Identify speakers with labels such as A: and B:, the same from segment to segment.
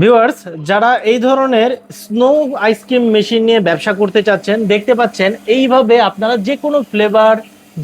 A: Viewers, যারা এই ধরনের স্নো আইসক্রিম মেশিন নিয়ে ব্যবসা করতে চাচ্ছেন, দেখতে পাচ্ছেন এইভাবে আপনারা যে কোনো ফ্লেভার,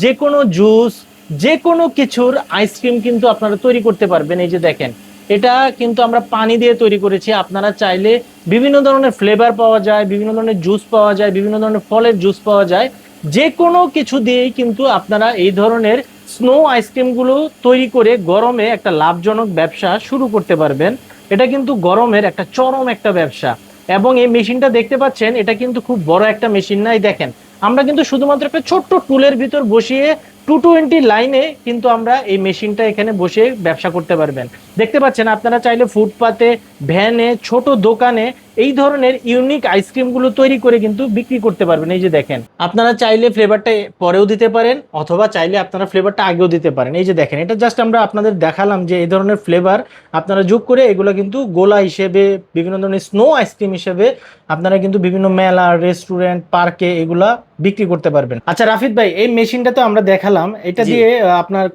A: যে কোনো জুস, যে কোনো কিছুর আইসক্রিম কিন্তু আপনারা তৈরি করতে পারবেন। এই যে দেখেন, এটা কিন্তু আমরা পানি দিয়ে তৈরি করেছি। আপনারা চাইলে বিভিন্ন ধরনের ফ্লেভার পাওয়া যায়, বিভিন্ন ধরনের জুস পাওয়া যায়, বিভিন্ন ধরনের ফলের জুস পাওয়া যায়। যে কোনো কিছু দিয়েই কিন্তু আপনারা এই ধরনের স্নো আইসক্রিমগুলো তৈরি করে গরমে একটা লাভজনক ব্যবসা শুরু করতে পারবেন। এটা কিন্তু গরমের একটা চরম একটা ব্যবসা। এবং এই মেশিনটা দেখতে পাচ্ছেন, এটা কিন্তু খুব বড় একটা মেশিন নাই। দেখেন, আমরা কিন্তু শুধুমাত্র একটা ছোট্ট টুলের ভিতর বসিয়ে 220 লাইনে কিন্তু আমরা এই মেশিনটা এখানে বসে ব্যবসা করতে পারবেন। দেখতে পাচ্ছেন, আপনারা চাইলে ফুটপাতে, ভ্যানে, ছোট দোকানে এই ধরনের ইউনিক আইসক্রিমগুলো তৈরি করে কিন্তু বিক্রি করতে পারবেন। এই যে দেখেন, আপনারা চাইলে ফ্লেভারটা পরেও দিতে পারেন, অথবা চাইলে আপনারা ফ্লেভারটা আগেও দিতে পারেন। এই যে দেখেন, এটা জাস্ট আমরা আপনাদের দেখালাম যে এই ধরনের ফ্লেভার আপনারা যোগ করে এগুলো কিন্তু গোলা হিসেবে, বিভিন্ন ধরনের স্নো আইসক্রিম হিসেবে আপনারা কিন্তু বিভিন্ন মেলা, রেস্টুরেন্ট, পার্কে এগুলা বিক্রি করতে পারবেন। আচ্ছা রাফিদ ভাই, এই মেশিনটা তো আমরা দেখালাম, এটা
B: জি।
A: দিয়ে আপনার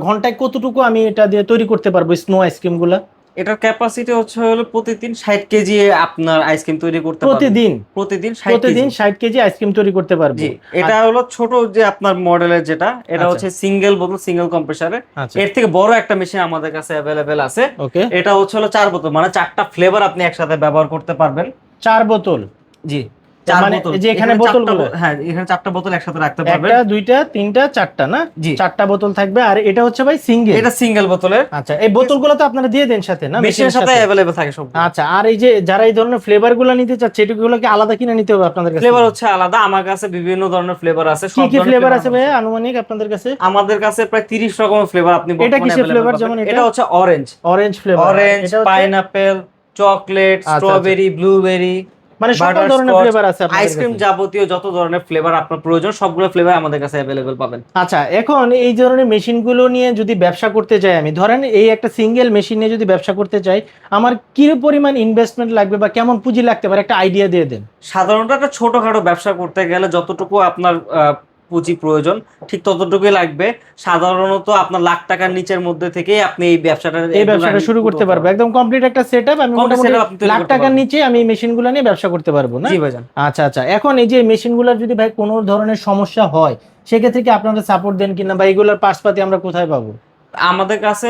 A: ঘন্টায় কতটুকু আমি এটা দিয়ে তৈরি করতে পারবো স্নো আইসক্রিম গুলা?
B: এটার ক্যাপাসিটি হচ্ছে হলো প্রতিদিন 60 কেজি আপনার আইসক্রিম তৈরি করতে পারবেন।
A: প্রতিদিন?
B: প্রতিদিন 60
A: প্রতিদিন
B: কেজি
A: 60 কেজি আইসক্রিম তৈরি করতে পারবো?
B: জি। এটা হলো ছোট যে আপনার মডেলের, যেটা এটা
A: আচ্ছা।
B: হচ্ছে সিঙ্গেল বোতল, সিঙ্গেল কম্প্রেসারে।
A: আচ্ছা।
B: এর থেকে বড় একটা মেশিন আমাদের কাছে অ্যাভেলেবেল আছে।
A: ওকে।
B: এটা হচ্ছে হলো 4 বোতল, মানে 4টা ফ্লেভার আপনি একসাথে ব্যবহার করতে পারবেন।
A: 4 বোতল?
B: জি, 4
A: মানে
B: বোতল।
A: এই যে এখানে বোতলগুলো,
B: হ্যাঁ, এখানে 4টা বোতল একসাথে রাখতে পারবেন।
A: একটা, দুইটা, তিনটা, চারটা, না?
B: জি,
A: 4টা বোতল থাকবে। আর এটা হচ্ছে ভাই সিঙ্গেল?
B: এটা সিঙ্গেল বোতলের।
A: আচ্ছা, এই বোতলগুলো তো আপনারা দিয়ে দেন সাথে, না?
B: মেশিনের সাথে অ্যাভেলেবেল থাকে সব।
A: আচ্ছা, আর এই যে যারা এই ধরনের ফ্লেভার গুলো নিতে চাচ্ছে, এগুলো কি আলাদা কিনে নিতে হবে আপনাদের কাছে?
B: ফ্লেভার হচ্ছে আলাদা। আমার কাছে বিভিন্ন ধরনের ফ্লেভার আছে।
A: কি
B: সব
A: কি
B: ধরনের
A: ফ্লেভার আছে ভাই আনুমানিক আপনাদের কাছে?
B: আমাদের কাছে প্রায় 30 রকমের ফ্লেভার আপনি
A: এটা
B: বর্তমানে
A: কিসের
B: available
A: ফ্লেভার?
B: পাবেন।
A: যেমন
B: এটা হচ্ছে অরেঞ্জ,
A: অরেঞ্জ ফ্লেভার,
B: অরেঞ্জ,
A: এটা হচ্ছে
B: পাইনাপেল, চকলেট,
A: আচ্ছা, আচ্ছা।
B: স্ট্রবেরি, ব্লুবেরি,
A: মানে সকল ধরনের ফ্লেভার আছে আপনাদের
B: আইসক্রিম,
A: কাছে?
B: যাবতীয় যত ধরনের ফ্লেভার আপনার প্রয়োজন সবগুলো ফ্লেভার আমাদের কাছে অ্যাভেলেবেল পাবেন।
A: আচ্ছা, এখন এই ধরনের মেশিনগুলো নিয়ে যদি ব্যবসা করতে চাই, আমি ধরেন এই একটা সিঙ্গেল মেশিন নিয়ে যদি ব্যবসা করতে চাই, আমার কি পরিমাণ ইনভেস্টমেন্ট লাগবে বা কেমন পুঁজি লাগতে পারে, একটা আইডিয়া দিয়ে দেন।
B: সাধারণত একটা ছোটখাটো ব্যবসা করতে গেলে যতটুকু আপনার পুঁজি প্রয়োজন ঠিক ততটুকুই লাগবে। সাধারণত আপনার লাখ টাকার নিচের মধ্যে থেকেই আপনি এই ব্যবসাটা
A: শুরু করতে পারবো। একদম কমপ্লিট একটা সেটআপ, আমি মোটামুটি লাখ টাকার নিচে আমি এই মেশিনগুলো নিয়ে ব্যবসা করতে পারবো, না?
B: জি ভাইজান।
A: আচ্ছা আচ্ছা, এখন এই যে মেশিনগুলোর যদি ভাই কোনো ধরনের সমস্যা হয়, সেক্ষেত্রে কি আপনারা সাপোর্ট দেন কিনা, বা এগুলোর পার্টসপাতি আমরা কোথায় পাবো?
B: আমাদের কাছে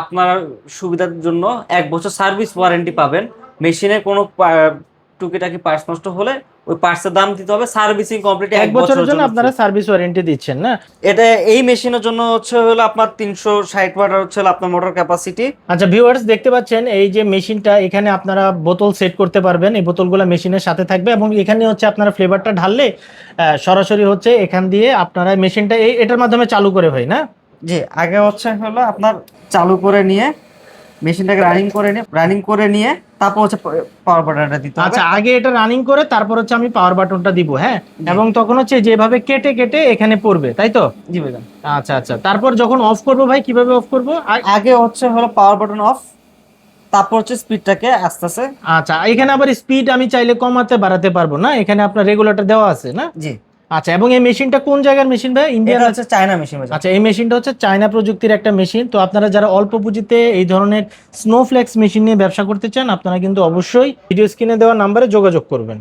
B: আপনার সুবিধার জন্য 1 বছর সার্ভিস ওয়ারেন্টি পাবেন। মেশিনে কোনো টুকিটাকি পার্টস নষ্ট হলে ওই পার্টসের দাম দিতে হবে। সার্ভিসিং কমপ্লিট
A: 1 বছরের জন্য আপনারা সার্ভিস ওয়ারেন্টি দিচ্ছেন, না?
B: এটা এই মেশিনের জন্য হচ্ছে হলো আপনার 360 ওয়াটের হচ্ছে আপনার মোটর ক্যাপাসিটি।
A: আচ্ছা ভিউয়ার্স, দেখতে পাচ্ছেন এই যে মেশিনটা, এখানে আপনারা বোতল সেট করতে পারবেন। এই বোতলগুলো মেশিনের সাথে থাকবে, এবং এখানে হচ্ছে আপনারা ফ্লেভারটা ঢাললে সরাসরি হচ্ছে এখান দিয়ে আপনারা মেশিনটা এটার মাধ্যমে চালু করে, হয় না?
B: জি, আগে হচ্ছে হলো আপনার চালু করে নিয়ে মেশিনটাকে রানিং করে নিয়ে তারপর হচ্ছে পাওয়ার বাটনটা দিতে হবে।
A: আচ্ছা, আগে এটা রানিং করে তারপর হচ্ছে আমি পাওয়ার বাটনটা দিব, হ্যাঁ? এবং তখন হচ্ছে যেভাবে কেটে কেটে এখানে পড়বে, তাই তো?
B: জি ভাইজান।
A: আচ্ছা আচ্ছা, তারপর যখন অফ করব ভাই, কিভাবে অফ করব?
B: আগে হচ্ছে হলো পাওয়ার বাটন অফ, তারপর হচ্ছে স্পিডটাকে আস্তে আস্তে।
A: আচ্ছা, এখানে আবার স্পিড আমি চাইলে কমাতে বাড়াতে পারবো, না? এখানে আপনার রেগুলেটর দেওয়া আছে, না?
B: জি।
A: আচ্ছা, এবং এই মেশিনটা কোন জায়গার মেশিন ভাই? ইন্ডিয়ান?
B: এটা হচ্ছে চায়না মেশিন।
A: আচ্ছা, এই মেশিনটা হচ্ছে চায়না প্রযুক্তির একটা মেশিন। তো আপনারা যারা অল্প পুঁজিতে এই ধরনের স্নোফ্লেক্স মেশিন নিয়ে ব্যবসা করতে চান, আপনারা কিন্তু অবশ্যই ভিডিও স্ক্রিনে দেওয়া নাম্বারে যোগাযোগ করবেন।